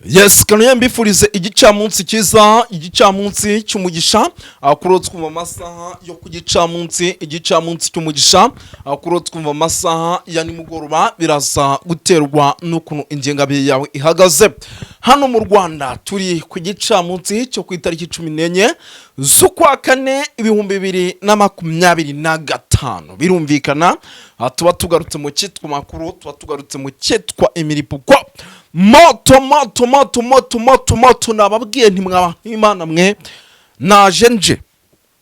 Yes, kanuye mbifurize igicamunsi cyiza, igicamunsi cy'umugisha, kurotswa mu masaha yo ku igicamunsi cy'umugisha, kurotswa mu masaha ya nimugoroba biraza guterwa n'ukuntu ingengabihe yawe ihagaze. Hano mu Rwanda turi ku gicamunsi cyo ku itariki 14 z'ukwa kane 2025. Birumvikana tuba tugarutse mu cyitwa makuru, tuba tugarutse mu cyitwa imiripuko. Moto nababwiye nti mwaba Imana mwe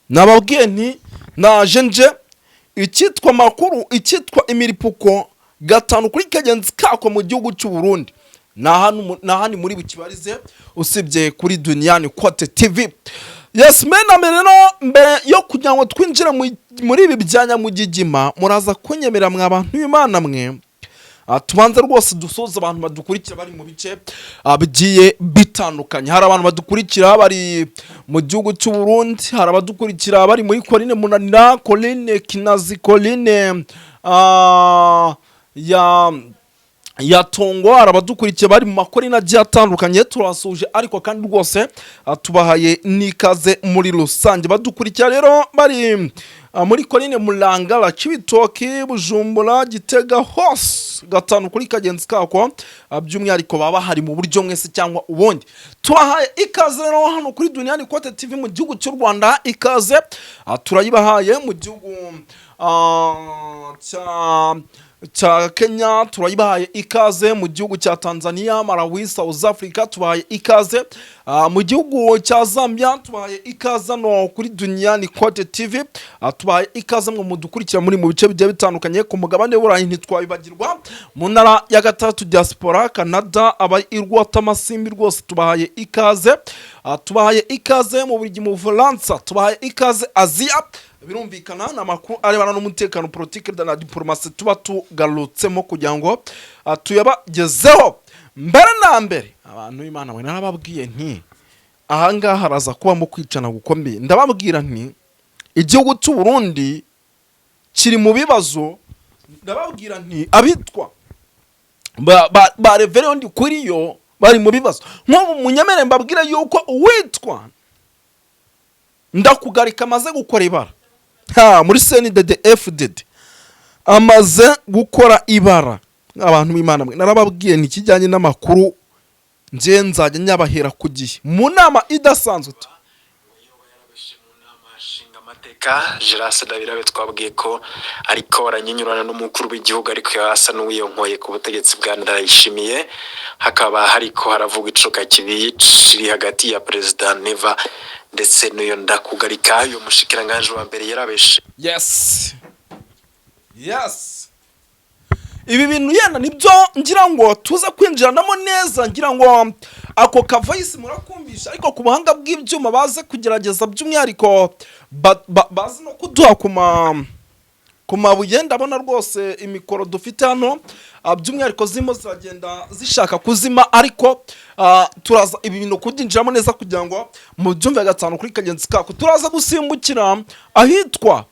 nababwiye nti naje nje icyitwa makuru, icyitwa imiripuko gatanu kuri kagenzi kako mu gihugu cy'u Burundi nahani muri bukibarize usibye kuri Duniani Kote TV. Yes mena mbere yo kugira ngo twinjire muri ibi byanya mu gigima muraza kunyemera mw'abantu Imana mwe. Tubanze rwose dusoza abantu badukurikira bari mu bice bigiye bitandukanye. Hari abantu badukurikira bari mu gihugu cy'u Burundi, hari abadukurikira bari muri Coline Munanira, Coline Kinazi, Coline ya Tongo, hari abadukurikira bari mu makorina agiye atandukanye. Turasuje ariko kandi rwose tubahaye nikaze muri rusange. Badukurikira rero bari muri Coline Mulangala, Cibitoki, Bujumbura, Gitega hose gatanu kuri kagenzi kako, by'umwihariko baba hari mu buryo mwese cyangwa ubundi. Tubahaye ikaze rero hano kuri Duniani Kote TV mu gihugu cy'u Rwanda. Ikaze turayibahaye mu gihugu cha Kenya, turayibahaye ikaze mu gihugu cya Tanzania, Malawi, South Africa, tubahaye ikaze mu gihugu cya Zambia, tubahaye ikaze no kuri Duniani Kote TV, tubahaye ikaze mu mudukurikira muri mu bice bigiye bitandukanye ku mugabane w'Uburayi. Ntitwabibagirwa mu ntara ya gatatu diaspora Canada, abayi irwata amasimbi rwose tubahaye ikaze. Tubahaye ikaze mu Bubiligi, mu Bufaransa, tubahaye ikaze Asia. Birumvikana n'amakuru arebana n'umutekano, politique de la diplomatie tuba tugarutsemo kugira ngo tuyabagezeho. Mbere na mbere abantu Imana we narababwiye nti ahangaha haraza kuba mu kwicana gukomeye. Ndababwira nti igihugu cy'u Burundi kiri mu bibazo. Ndababwira nti abitwa ba reverend kuri yo bari mu bibazo. Nk'ubu munyemere mbabwira yuko uwitwa Ndakugarika amaze gukora ibara muri CNDD-FDD, amaze gukora ibara. Abantu b'Imana mwe narababwiye nti kijyanye n'amakuru nje nzajya nyabahera ku gihe mu nama idasanzwe. Amateka Jirase Dabirabe twabwiye ko ariko aranyinyurana n'umukuru w'igihugu, ariko yasa n'uwiyonkoye ku butegetsi bwa Ndayishimiye. Hakaba hariko haravuga icuka kiri hagati ya President Neva ndetse n'uyo Ndakugarika, uyo mushikiranganje wa mbere yarabeshe. Yes ibi bintu yenda nibyo ngira ngo tuza kwinjiranamo neza. Ngira ngo ako kavoice murakumvisha, ariko ku buhanga bw'ibyuma baze kugerageza by'umwihariko bazi no kuduha ku mabuye. Ndabona rwose imikoro dufite hano by'umwihariko zimo zagenda zishaka kuzima, ariko turaza ibi bintu kudinjiramo neza kugira ngo mu byumve gatanu kuri kagenzi kako. Turaza gusimbukira ahitwa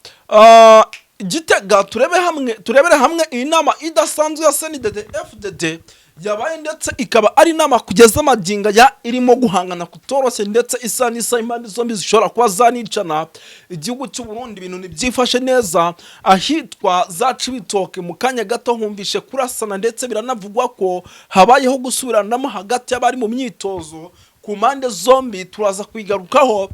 Gitega, turebere hamwe iyi nama idasanzwe ya CNDD-FDD yabaye, ndetse ikaba ari nama kugeza amaginga ya irimo guhangana kutoroshye, ndetse isa n'isa impande zombi zishobora kuba zanicana. Igihugu cy'u Burundi ibintu ntibyifashe neza. Ahitwa za Cibitoke mu kanya gato humvishe kurasana, ndetse biranavugwa ko habayeho gusubiranamo hagati y'abari mu myitozo ku mpande zombi. Turaza kwigarukaho.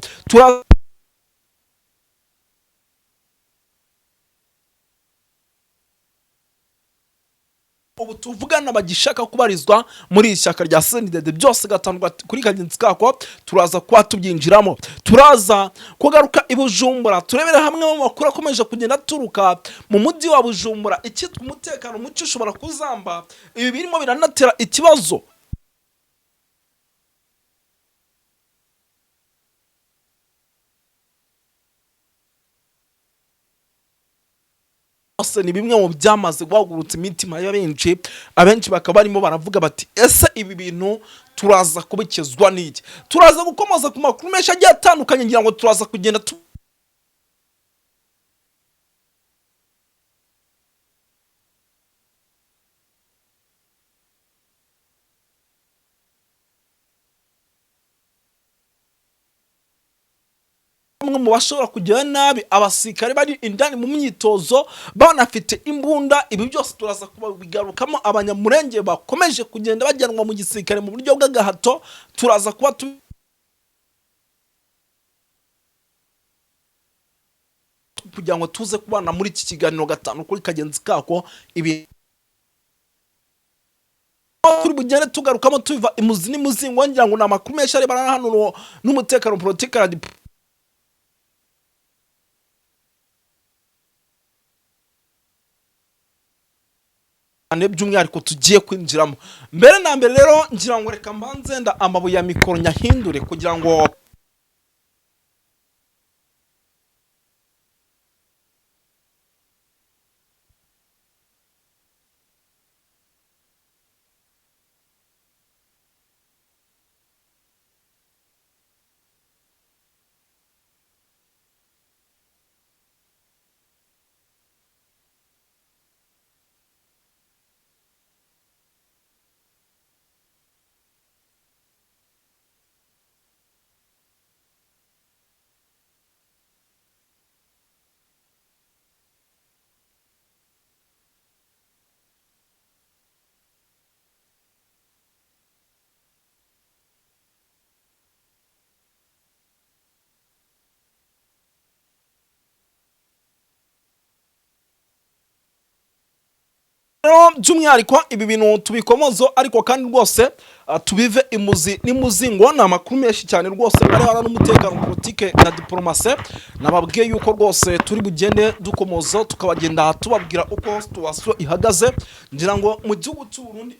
Ubu tuvugana bagishaka kubarizwa muri ishyaka rya CNDD byose gatanu kuri kagenzi kako. Turaza kwa tubyinjiramo. Turaza kugaruka i Bujumbura, turebere hamwe mu makuru akomeje kugenda turuka mu mujyi wa Bujumbura. Icyitwa umutekano mucyo ushobora kuzamba, ibi birimo biranatera ikibazo. Ni bimwe mu byamaze guhagurutsa imitima y'abenshi. Abenshi bakaba barimo baravuga bati ese ibi bintu turaza kubikizwa n'iki? Turaza gukomoza ku makuru menshi agiye atandukanye, ngira ngo turaza kugenda bamwe mu bashobora kugira nabi abasirikare bari indani mu myitozo banafite imbunda. Ibi byose turaza kubigarukamo. Abanyamurenge bakomeje kugenda bajyanwa mu gisirikare mu buryo bw'agahato, turaza kuba kugira ngo tuze kubana muri iki kiganiro gatanu kuri kagenzi kako. Ibi turi bugende tugarukamo tuva imuzi n'imuzingo, ngira ngo namakuru menshi ari barana hano n'umutekano political by'umwihariko tugiye kwinjiramo. Mbere na mbere rero ngira ngo reka mbanze nda amabuye ya mikoro nyahindure kugira ngo by'umwihariko ibi bintu tubikomozo, ariko kandi rwose tubive imuzi n'imuzingo. Ni amakuru menshi cyane rwose ari hano n'umutekano politike na diplomasi. Nababwiye yuko rwose turi bugende dukomozo tukabagenda tubabwira uko situation ihagaze. Ngira ngo mu gihugu cy'u Burundi